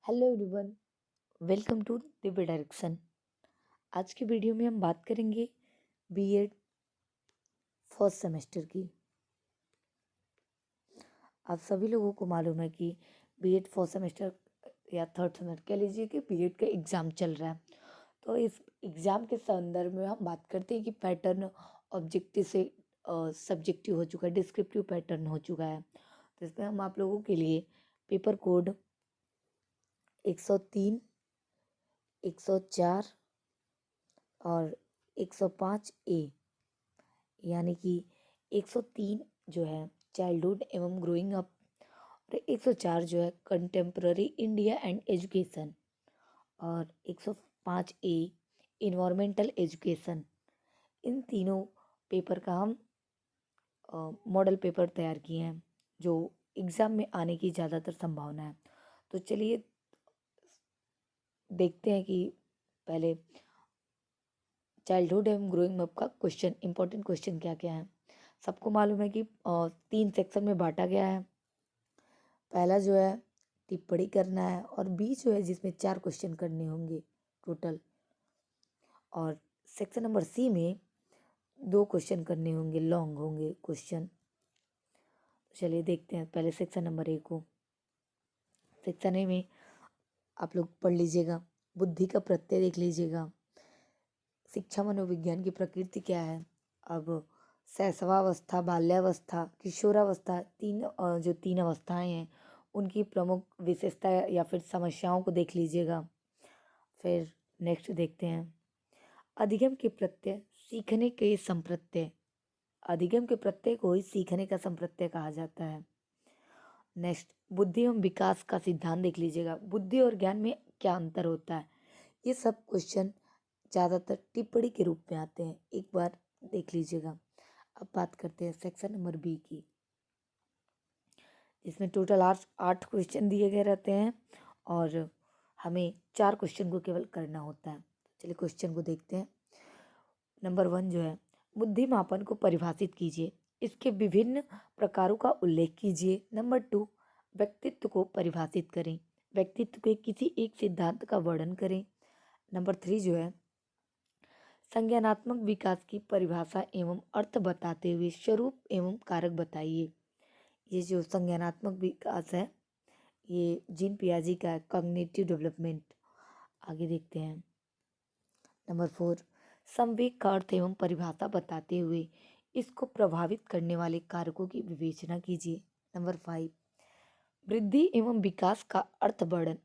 Hello everyone, welcome to Divya direction. आज की video में हम बात करेंगे बीएड फर्स्ट सेमेस्टर की। आप सभी लोगों को मालूम है कि बीएड फर्स्ट सेमेस्टर या थर्ड सेमेस्टर कह लीजिए कि बीएड का एग्ज़ाम चल रहा है। तो इस एग्ज़ाम के संदर्भ में हम बात करते हैं कि पैटर्न ऑब्जेक्टिव से सब्जेक्टिव हो चुका है, डिस्क्रिप्टिव पैटर्न हो चुका है। तो इसमें हम आप लोगों के लिए पेपर कोड 103, 104 और 105A यानी कि 103 जो है चाइल्डहुड एवं ग्रोइंग अप और 104 जो है कंटेम्प्ररी इंडिया एंड एजुकेशन और 105A इन्वायरमेंटल एजुकेशन, इन तीनों पेपर का हम मॉडल पेपर तैयार किए हैं जो एग्ज़ाम में आने की ज़्यादातर संभावना है। तो चलिए देखते हैं कि पहले चाइल्डहुड एवं ग्रोइंग अप का क्वेश्चन, इंपॉर्टेंट क्वेश्चन क्या क्या है। सबको मालूम है कि 3 सेक्शन में बांटा गया है। पहला जो है टिप्पणी करना है और बी जो है जिसमें 4 क्वेश्चन करने होंगे टोटल, और सेक्शन नंबर सी में 2 क्वेश्चन करने होंगे, लॉन्ग होंगे क्वेश्चन। चलिए देखते हैं पहले सेक्शन नंबर ए को। सेक्शन ए में आप लोग पढ़ लीजिएगा, बुद्धि का प्रत्यय देख लीजिएगा, शिक्षा मनोविज्ञान की प्रकृति क्या है। अब शैशवावस्था, बाल्यावस्था, किशोरावस्था, जो 3 अवस्थाएं हैं उनकी प्रमुख विशेषता या फिर समस्याओं को देख लीजिएगा। फिर नेक्स्ट देखते हैं अधिगम के प्रत्यय, सीखने के संप्रत्यय। अधिगम के प्रत्यय को ही सीखने का संप्रत्यय कहा जाता है। नेक्स्ट बुद्धि एवं विकास का सिद्धांत देख लीजिएगा, बुद्धि और ज्ञान में क्या अंतर होता है। ये सब क्वेश्चन ज़्यादातर टिप्पणी के रूप में आते हैं, एक बार देख लीजिएगा। अब बात करते हैं सेक्शन नंबर बी की, जिसमें टोटल 8 क्वेश्चन दिए गए रहते हैं और हमें 4 क्वेश्चन को केवल करना होता है। चलिए क्वेश्चन को देखते हैं। नंबर 1 जो है बुद्धि मापन को परिभाषित कीजिए, इसके विभिन्न प्रकारों का उल्लेख कीजिए। नंबर 2 व्यक्तित्व को परिभाषित करें, व्यक्तित्व के किसी एक सिद्धांत का वर्णन करें। नंबर 3 जो है संज्ञानात्मक विकास की परिभाषा एवं अर्थ बताते हुए स्वरूप एवं कारक बताइए। ये जो संज्ञानात्मक विकास है ये जीन पियाजी का है, कॉग्निटिव डेवलपमेंट। आगे देखते हैं नंबर 4 संवेग का अर्थ एवं परिभाषा बताते हुए इसको प्रभावित करने वाले कारकों की विवेचना कीजिए। नंबर 5 वृद्धि एवं विकास का अर्थ वर्णन,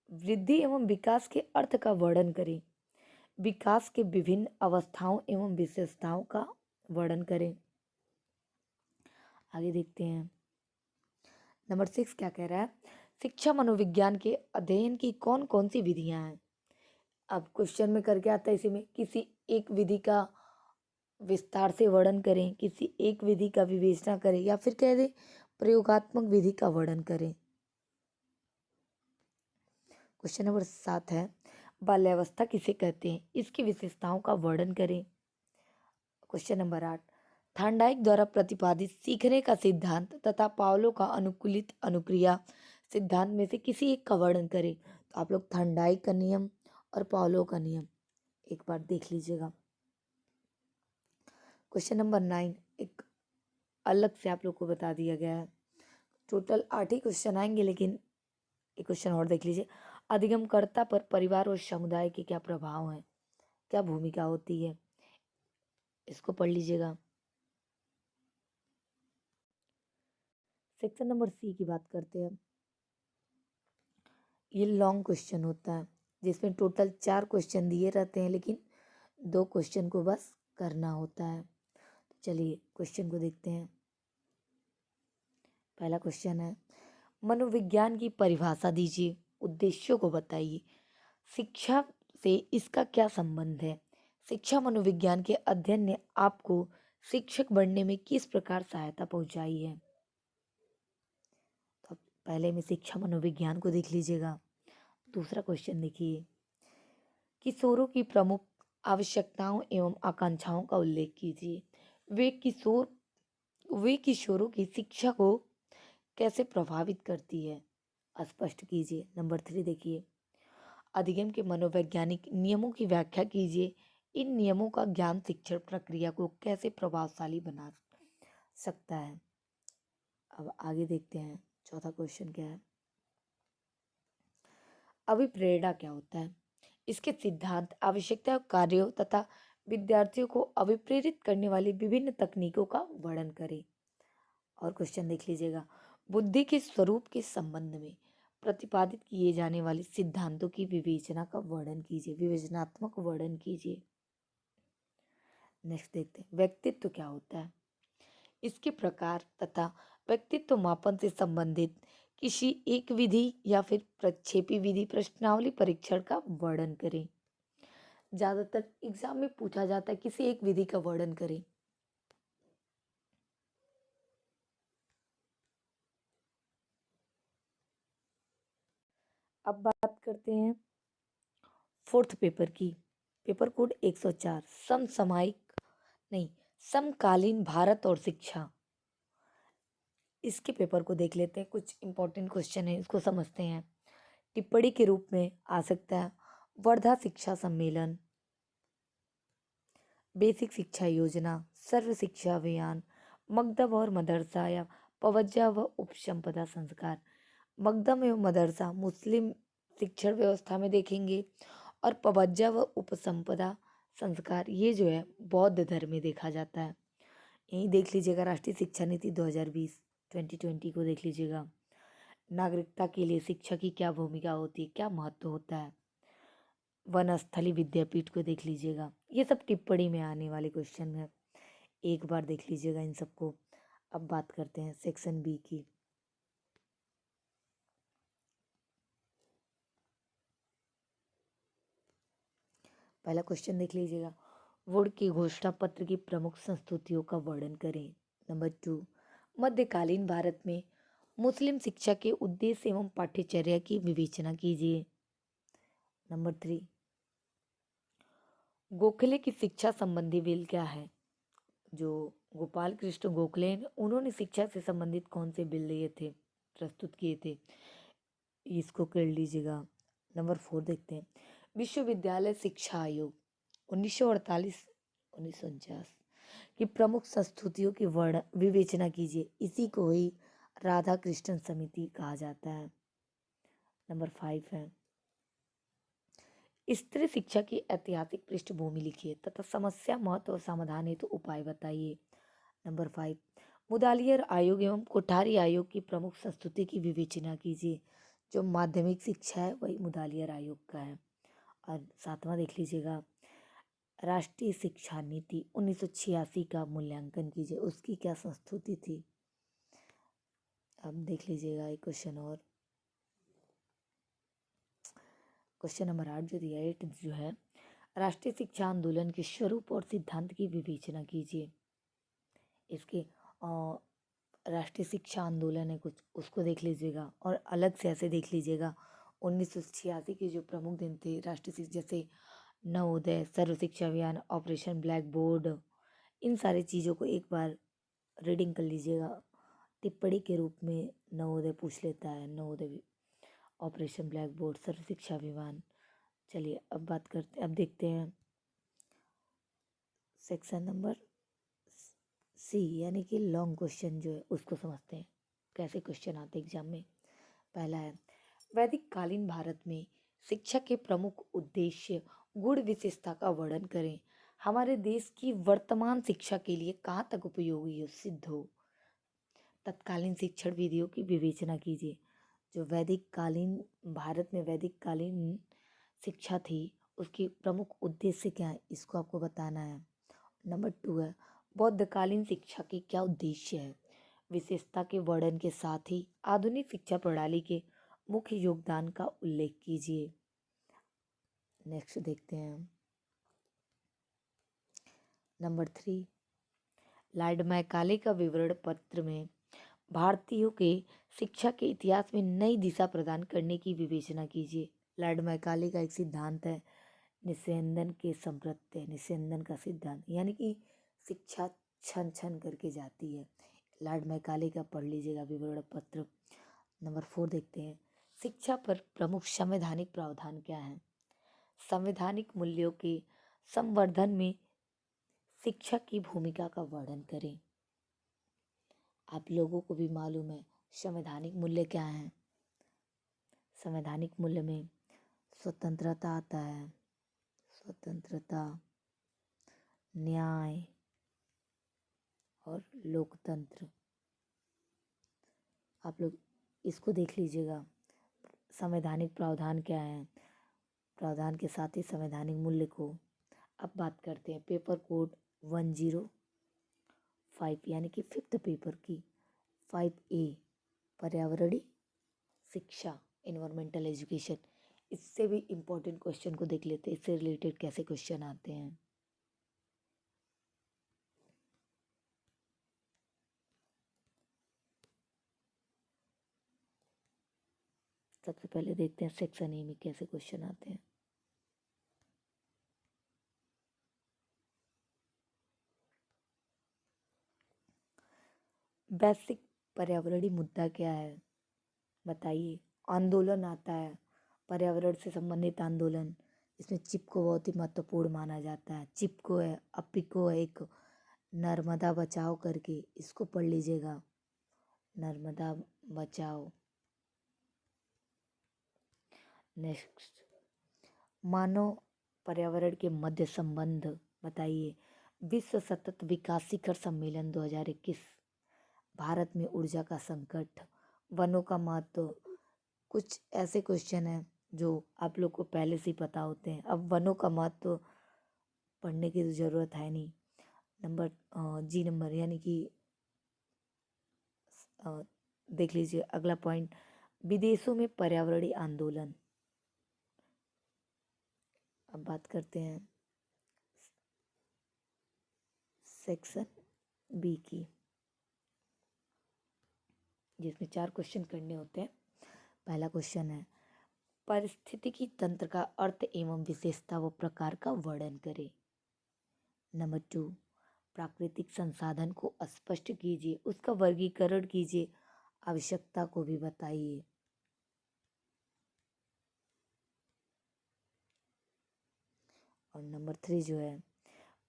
वृद्धि एवं विकास के अर्थ का वर्णन करें, विकास के विभिन्न अवस्थाओं एवं विशेषताओं का वर्णन करें। आगे देखते हैं नंबर 6 क्या कह रहा है, शिक्षा मनोविज्ञान के अध्ययन की कौन कौन सी विधियां हैं। अब क्वेश्चन में करके आता है इसी में किसी एक विधि का विस्तार से वर्णन करें, किसी एक विधि का विवेचना करें या फिर कह दे प्रयोगात्मक विधि का वर्णन करें। क्वेश्चन नंबर 7 है बाल्यावस्था किसे कहते हैं, इसकी विशेषताओं का वर्णन करें। क्वेश्चन नंबर 8 थार्नडाइक द्वारा प्रतिपादित सीखने का सिद्धांत तथा पावलो का अनुकूलित अनुक्रिया सिद्धांत में से किसी एक का वर्णन करें। तो आप लोग थार्नडाइक का नियम और पावलो का नियम एक बार देख लीजिएगा। क्वेश्चन नंबर 9 एक अलग से आप लोग को बता दिया गया है। टोटल 8 ही क्वेश्चन आएंगे, लेकिन एक क्वेश्चन और देख लीजिए, अधिगमकर्ता पर परिवार और समुदाय के क्या प्रभाव हैं, क्या भूमिका होती है, इसको पढ़ लीजिएगा। सेक्शन नंबर सी की बात करते हैं। ये लॉन्ग क्वेश्चन होता है जिसमें टोटल 4 क्वेश्चन दिए रहते हैं, लेकिन 2 क्वेश्चन को बस करना होता है। तो चलिए क्वेश्चन को देखते हैं। पहला क्वेश्चन है मनोविज्ञान की परिभाषा दीजिए, उद्देश्यों को बताइए, शिक्षा से इसका क्या संबंध है, शिक्षा मनोविज्ञान के अध्ययन ने आपको शिक्षक बनने में किस प्रकार सहायता पहुंचाई है। तो पहले में शिक्षा मनोविज्ञान को देख लीजिएगा। दूसरा क्वेश्चन देखिए, किशोरों की प्रमुख आवश्यकताओं एवं आकांक्षाओं का उल्लेख कीजिए, वे किशोरों की शिक्षा को कैसे प्रभावित करती है। स्पष्ट कीजिए। नंबर 3 देखिए, अधिगम के मनोवैज्ञानिक नियमों की व्याख्या कीजिए। इन नियमों का ज्ञान शिक्षण प्रक्रिया को कैसे प्रभावशाली बना सकता है। अब आगे देखते हैं, चौथा क्वेश्चन क्या है। अभिप्रेरणा क्या होता है? इसके सिद्धांत, आवश्यकता, कार्यों तथा विद्यार्थियों को अभिप्रेरित करने वाली विभिन्न तकनीकों का वर्णन करें। और क्वेश्चन देख लीजिएगा, बुद्धि के स्वरूप के संबंध में प्रतिपादित किए जाने वाले सिद्धांतों की विवेचना का वर्णन कीजिए, विवेचनात्मक वर्णन कीजिए। नेक्स्ट देखते हैं, व्यक्तित्व क्या होता है? इसके प्रकार तथा व्यक्तित्व मापन से संबंधित किसी एक विधि या फिर प्रक्षेपी विधि प्रश्नावली परीक्षण का वर्णन करें। ज्यादातर एग्जाम में पूछा जाता है किसी एक विधि का वर्णन करें। अब बात करते हैं फोर्थ पेपर की। पेपर कोड 104, समसामयिक नहीं समकालीन भारत और शिक्षा। इसके पेपर को देख लेते हैं, कुछ इंपॉर्टेंट क्वेश्चन है, इसको समझते हैं। टिप्पणी के रूप में आ सकता है वर्धा शिक्षा सम्मेलन, बेसिक शिक्षा योजना, सर्व शिक्षा अभियान, मकदम और मदरसा या पवज्जा व उपसंपदा संस्कार। मकदम एवं मदरसा मुस्लिम शिक्षण व्यवस्था में देखेंगे, और पवज्जा व उपसंपदा संस्कार ये जो है बौद्ध धर्म में देखा जाता है। यही देख लीजिएगा, राष्ट्रीय शिक्षा नीति 2020 को देख लीजिएगा। नागरिकता के लिए शिक्षा की क्या भूमिका होती है, क्या महत्व होता है। वनस्थली विद्यापीठ को देख लीजिएगा। ये सब टिप्पणी में आने वाले क्वेश्चन है, एक बार देख लीजिएगा इन सबको। अब बात करते हैं सेक्शन बी की। पहला क्वेश्चन देख लीजिएगा, वुड की घोषणा पत्र की प्रमुख संस्तुतियों का वर्णन करें। नंबर 2, मध्यकालीन भारत में मुस्लिम शिक्षा के उद्देश्य एवं पाठ्यचर्या की विवेचना कीजिए। नंबर 3, गोखले की शिक्षा संबंधी बिल क्या है? जो गोपाल कृष्ण गोखले हैं, उन्होंने शिक्षा से संबंधित कौन से बिल लिए थे, प्रस्तुत किए थे, इसको कर लीजिएगा। नंबर 4 देखते हैं, विश्वविद्यालय शिक्षा आयोग 1948-1949 की प्रमुख संस्तुतियों की वर्ण विवेचना कीजिए। इसी को ही राधा कृष्णन समिति कहा जाता है। नंबर 5 है, स्त्री शिक्षा की ऐतिहासिक पृष्ठभूमि लिखिए तथा समस्या, महत्व और समाधान हेतु उपाय बताइए। नंबर 5, मुदालियर आयोग एवं कोठारी आयोग की प्रमुख संस्तुति की विवेचना कीजिए। जो माध्यमिक शिक्षा है वही मुदालियर आयोग का है। और 7वां देख लीजिएगा, राष्ट्रीय शिक्षा नीति 1986 का मूल्यांकन कीजिए, उसकी क्या संस्तुति थी। अब देख लीजिएगा एक क्वेश्चन और, क्वेश्चन नंबर 8 जो दिया 8 जो है, राष्ट्रीय शिक्षा आंदोलन के स्वरूप और सिद्धांत की विवेचना कीजिए। इसके राष्ट्रीय शिक्षा आंदोलन है कुछ, उसको देख लीजिएगा, और अलग से ऐसे देख लीजिएगा 1986 के जो प्रमुख दिन थे राष्ट्रीय शिक्षा, जैसे नवोदय, सर्व शिक्षा अभियान, ऑपरेशन ब्लैक बोर्ड, इन सारी चीज़ों को एक बार रीडिंग कर लीजिएगा। टिप्पणी के रूप में नवोदय पूछ लेता है, नवोदय, ऑपरेशन ब्लैक बोर्ड, सर्व शिक्षा अभियान। चलिए अब बात करते, अब देखते हैं सेक्शन नंबर सी, यानी कि लॉन्ग क्वेश्चन जो है उसको समझते हैं, कैसे क्वेश्चन आते हैं एग्जाम में। पहला है, वैदिक कालीन भारत में शिक्षा के प्रमुख उद्देश्य, गुण, विशेषता का वर्णन करें। हमारे देश की वर्तमान शिक्षा के लिए कहाँ तक उपयोगी हो, सिद्ध हो। तत्कालीन शिक्षण विधियों की विवेचना कीजिए। जो वैदिक कालीन भारत में वैदिक कालीन शिक्षा थी उसकी प्रमुख उद्देश्य क्या है, इसको आपको बताना है। नंबर 2 है, बौद्धकालीन शिक्षा के क्या उद्देश्य है, विशेषता के वर्णन के साथ ही आधुनिक शिक्षा प्रणाली के मुख्य योगदान का उल्लेख कीजिए। नेक्स्ट देखते हैं नंबर 3, लॉर्ड मैकाले का विवरण पत्र में भारतीयों के शिक्षा के इतिहास में नई दिशा प्रदान करने की विवेचना कीजिए। लॉर्ड मैकाले का एक सिद्धांत है निस्यंदन के संप्रत्यय, निस्यंदन का सिद्धांत, यानी कि शिक्षा छन छन करके जाती है। लॉर्ड मैकाले का पढ़ लीजिएगा विवरण पत्र। नंबर 4 देखते हैं, शिक्षा पर प्रमुख संवैधानिक प्रावधान क्या है? संवैधानिक मूल्यों के संवर्धन में शिक्षा की भूमिका का वर्णन करें। आप लोगों को भी मालूम है संवैधानिक मूल्य क्या हैं। संवैधानिक मूल्य में स्वतंत्रता आता है, स्वतंत्रता, न्याय और लोकतंत्र। आप लोग इसको देख लीजिएगा, संवैधानिक प्रावधान क्या है, प्रावधान के साथ ही संवैधानिक मूल्य को। अब बात करते हैं पेपर कोड 105 यानी कि 5th पेपर की 5A पर्यावरणीय शिक्षा, एनवायरमेंटल एजुकेशन। इससे भी इम्पोर्टेंट क्वेश्चन को देख लेते हैं, इससे रिलेटेड कैसे क्वेश्चन आते हैं। सबसे पहले देखते हैं सेक्शन ए में कैसे क्वेश्चन आते हैं। बेसिक पर्यावरणीय मुद्दा क्या है बताइए। आंदोलन आता है, पर्यावरण से संबंधित आंदोलन। इसमें चिपको बहुत ही महत्वपूर्ण माना जाता है। चिपको है, अपिको है, एक नर्मदा बचाओ करके, इसको पढ़ लीजिएगा, नर्मदा बचाओ। नेक्स्ट, मानव पर्यावरण के मध्य संबंध बताइए। विश्व सतत विकास शिखर सम्मेलन 2021, भारत में ऊर्जा का संकट, वनों का महत्व। कुछ ऐसे क्वेश्चन हैं जो आप लोग को पहले से ही पता होते हैं। अब वनों का महत्व पढ़ने की तो ज़रूरत है नहीं। नंबर जी नंबर यानी कि देख लीजिए अगला पॉइंट, विदेशों में पर्यावरणीय आंदोलन। अब बात करते हैं सेक्शन बी की, जिसमें 4 क्वेश्चन करने होते हैं। पहला क्वेश्चन है, पारिस्थितिकी तंत्र का अर्थ एवं विशेषता व प्रकार का वर्णन करें। नंबर 2, प्राकृतिक संसाधन को स्पष्ट कीजिए, उसका वर्गीकरण कीजिए, आवश्यकता को भी बताइए। और नंबर 3 जो है,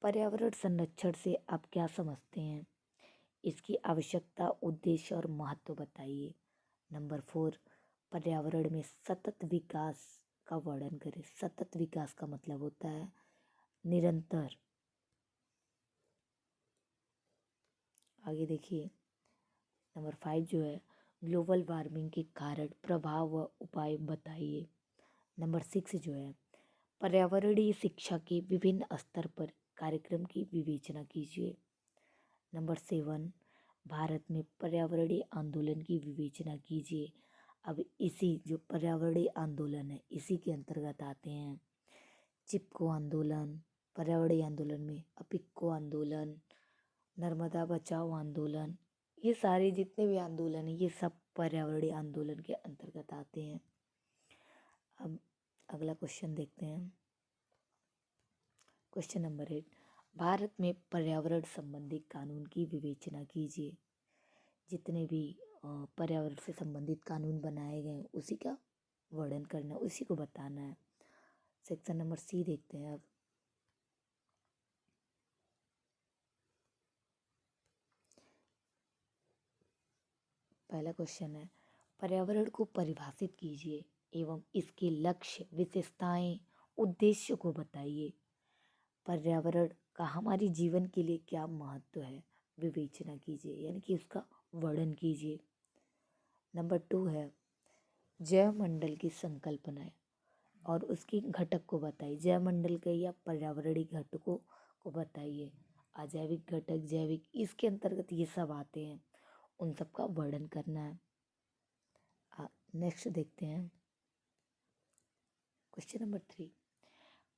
पर्यावरण संरक्षण से आप क्या समझते हैं, इसकी आवश्यकता, उद्देश्य और महत्व बताइए। नंबर 4, पर्यावरण में सतत विकास का वर्णन करें। सतत विकास का मतलब होता है निरंतर। आगे देखिए नंबर 5 जो है, ग्लोबल वार्मिंग के कारण, प्रभाव व उपाय बताइए। नंबर 6 जो है, पर्यावरणीय शिक्षा के विभिन्न स्तर पर कार्यक्रम की विवेचना कीजिए। नंबर 7, भारत में पर्यावरणीय आंदोलन की विवेचना कीजिए। अब इसी जो पर्यावरणीय आंदोलन है इसी के अंतर्गत आते हैं चिपको आंदोलन, पर्यावरणीय आंदोलन में अपिक्को आंदोलन, नर्मदा बचाओ आंदोलन। ये सारे जितने भी आंदोलन हैं ये सब पर्यावरणीय आंदोलन के अंतर्गत आते हैं। अब अगला क्वेश्चन देखते हैं, क्वेश्चन नंबर 8, भारत में पर्यावरण संबंधी कानून की विवेचना कीजिए। जितने भी पर्यावरण से संबंधित कानून बनाए गए हैं उसी का वर्णन करना, उसी को बताना है। सेक्शन नंबर सी देखते हैं अब। पहला क्वेश्चन है, पर्यावरण को परिभाषित कीजिए एवं इसके लक्ष्य, विशेषताएं, उद्देश्य को बताइए। पर्यावरण का हमारे जीवन के लिए क्या महत्व है, विवेचना कीजिए यानी कि उसका वर्णन कीजिए। नंबर 2 है, जैव मंडल की संकल्पना और उसकी घटक को बताइए। जैव मंडल के या पर्यावरणीय घटकों को बताइए। अजैविक घटक, जैविक, इसके अंतर्गत ये सब आते हैं, उन सब का वर्णन करना है। नेक्स्ट देखते हैं क्वेश्चन नंबर 3,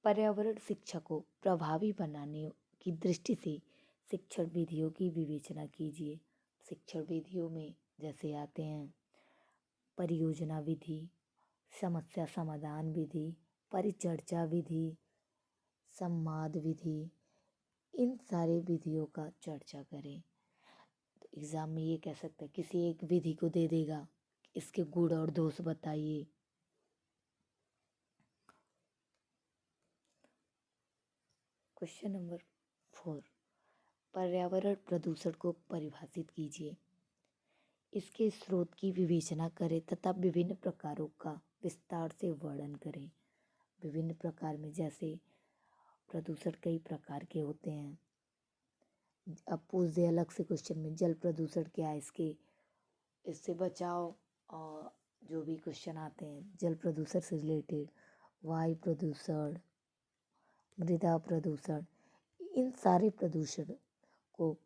पर्यावरण शिक्षा को प्रभावी बनाने की दृष्टि से शिक्षण विधियों की विवेचना कीजिए। शिक्षण विधियों में जैसे आते हैं परियोजना विधि, समस्या समाधान विधि, परिचर्चा विधि, संवाद विधि, इन सारे विधियों का चर्चा करें। तो एग्ज़ाम में ये कह सकता है, किसी एक विधि को दे देगा, इसके गुण और दोष बताइए। क्वेश्चन नंबर 4, पर्यावरण प्रदूषण को परिभाषित कीजिए। इसके स्रोत की विवेचना करें तथा विभिन्न प्रकारों का विस्तार से वर्णन करें। विभिन्न प्रकार में जैसे प्रदूषण कई प्रकार के होते हैं। अब पूछ दे अलग से क्वेश्चन में, जल प्रदूषण क्या है, इससे बचाओ, और जो भी क्वेश्चन आते हैं जल प्रदूषण से रिलेटेड, वायु प्रदूषण, मृदा प्रदूषण, इन सारे प्रदूषण को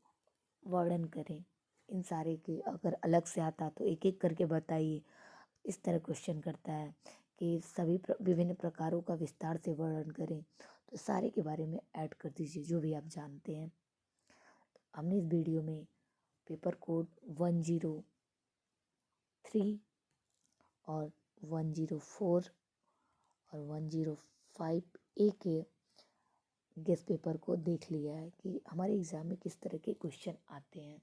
वर्णन करें। इन सारे के अगर अलग से आता तो एक एक करके बताइए। इस तरह क्वेश्चन करता है कि सभी विभिन्न प्रकारों का विस्तार से वर्णन करें, तो सारे के बारे में ऐड कर दीजिए जो भी आप जानते हैं। हमने इस वीडियो में पेपर कोड 103 और 104 और 105A के गेस्ट पेपर को देख लिया है कि हमारे एग्ज़ाम में किस तरह के क्वेश्चन आते हैं।